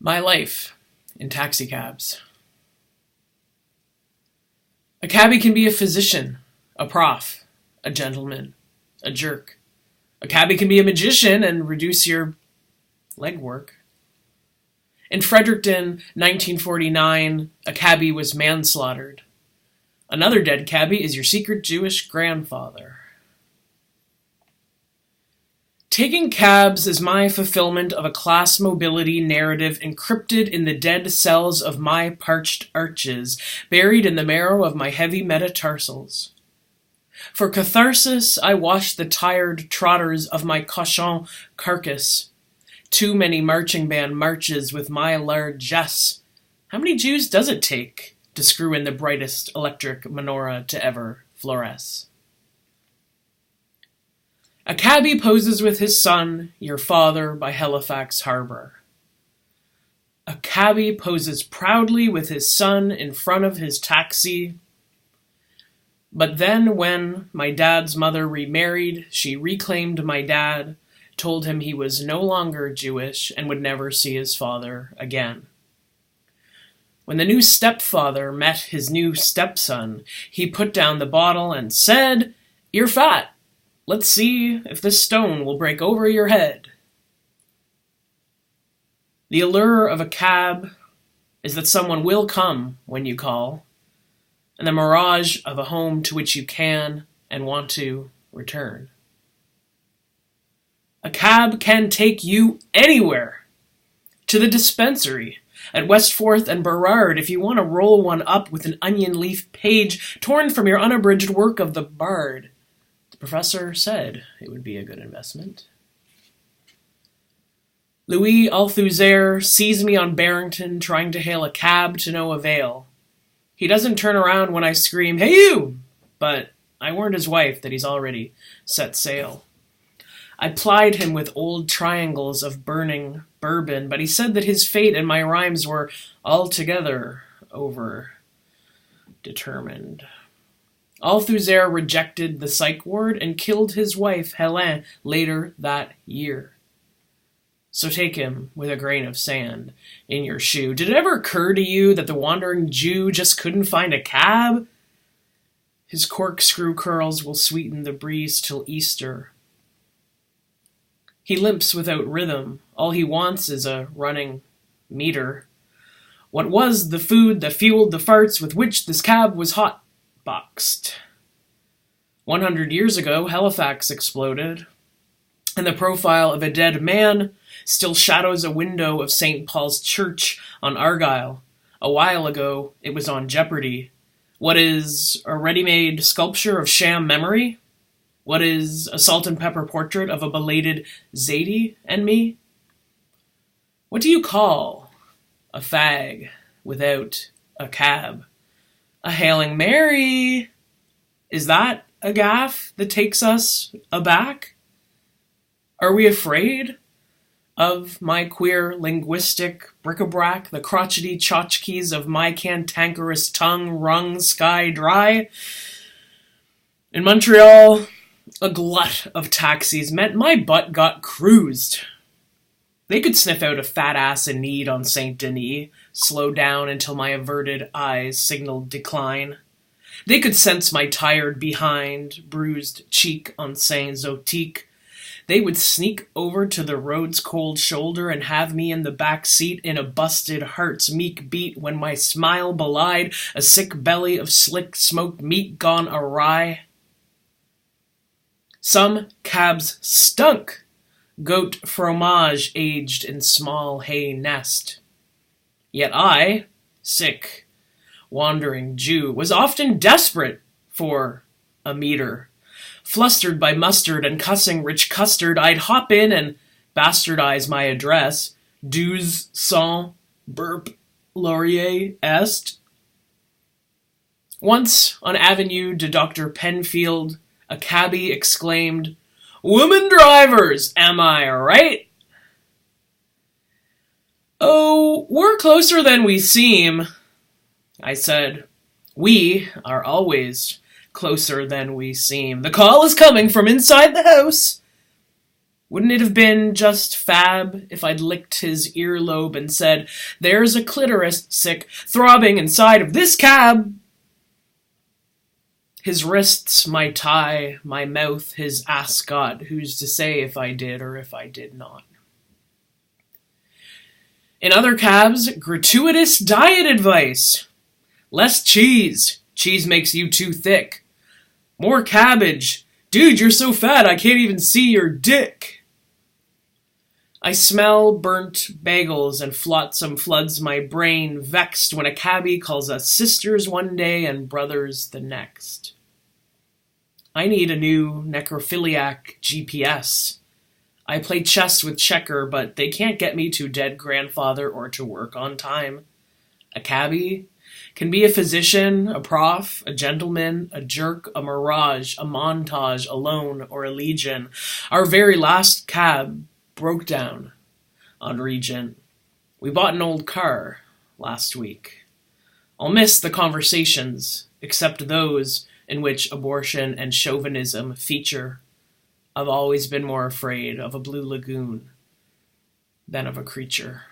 My life in taxicabs. A cabbie can be a physician, a prof, a gentleman, a jerk. A cabbie can be a magician and reduce your legwork. In Fredericton, 1949, a cabbie was manslaughtered. Another dead cabbie is your secret Jewish grandfather. Taking cabs is my fulfillment of a class mobility narrative encrypted in the dead cells of my parched arches, buried in the marrow of my heavy metatarsals. For catharsis, I wash the tired trotters of my cochon carcass. Too many marching band marches with my largesse. How many Jews does it take to screw in the brightest electric menorah to ever fluoresce? A cabbie poses with his son, your father, by Halifax Harbor. A cabbie poses proudly with his son in front of his taxi. But then when my dad's mother remarried, she reclaimed my dad, told him he was no longer Jewish and would never see his father again. When the new stepfather met his new stepson, he put down the bottle and said, "You're fat. Let's see if this stone will break over your head." The allure of a cab is that someone will come when you call, and the mirage of a home to which you can and want to return. A cab can take you anywhere. To the dispensary, at West 4th and Burrard, if you want to roll one up with an onion leaf page torn from your unabridged work of the Bard. The professor said it would be a good investment. Louis Althusser sees me on Barrington trying to hail a cab to no avail. He doesn't turn around when I scream, "Hey you!" But I warned his wife that he's already set sail. I plied him with old triangles of burning bourbon, but he said that his fate and my rhymes were altogether over-determined. Althusser rejected the psych ward and killed his wife, Hélène, later that year. So take him with a grain of sand in your shoe. Did it ever occur to you that the wandering Jew just couldn't find a cab? His corkscrew curls will sweeten the breeze till Easter. He limps without rhythm. All he wants is a running meter. What was the food that fueled the farts with which this cab was hot-boxed? 100 years ago, Halifax exploded, and the profile of a dead man still shadows a window of St. Paul's Church on Argyle. A while ago, it was on Jeopardy. What is a ready-made sculpture of sham memory? What is a salt and pepper portrait of a belated Zadie and me? What do you call a fag without a cab? A hailing Mary? Is that a gaffe that takes us aback? Are we afraid of my queer linguistic bric-a-brac, the crotchety tchotchkes of my cantankerous tongue wrung sky dry? In Montreal, a glut of taxis meant my butt got cruised. They could sniff out a fat ass in need on Saint Denis, slow down until my averted eyes signaled decline. They could sense my tired behind, bruised cheek on Saint Zotique. They would sneak over to the road's cold shoulder and have me in the back seat in a busted heart's meek beat when my smile belied a sick belly of slick smoked meat gone awry. Some cabs stunk, goat fromage aged in small hay nest. Yet I, sick, wandering Jew, was often desperate for a meter. Flustered by mustard and cussing rich custard, I'd hop in and bastardize my address. 1200 burp Laurier Est. Once on Avenue de Dr. Penfield, a cabbie exclaimed, "Women drivers, am I right?" "Oh, we're closer than we seem," I said. "We are always closer than we seem. The call is coming from inside the house." Wouldn't it have been just fab if I'd licked his earlobe and said, "There's a clitoris, throbbing inside of this cab"? His wrists, my tie, my mouth, his ascot, who's to say if I did or if I did not? In other cabs, gratuitous diet advice. Less cheese. Cheese makes you too thick. More cabbage. Dude, you're so fat I can't even see your dick. I smell burnt bagels and flotsam floods my brain, vexed when a cabbie calls us sisters one day and brothers the next. I need a new necrophiliac GPS. I play chess with Checker, but they can't get me to dead grandfather or to work on time. A cabbie can be a physician, a prof, a gentleman, a jerk, a mirage, a montage, a loan, or a legion. Our very last cab broke down on Regent. We bought an old car last week. I'll miss the conversations, except those in which abortion and chauvinism feature. I've always been more afraid of a blue lagoon than of a creature.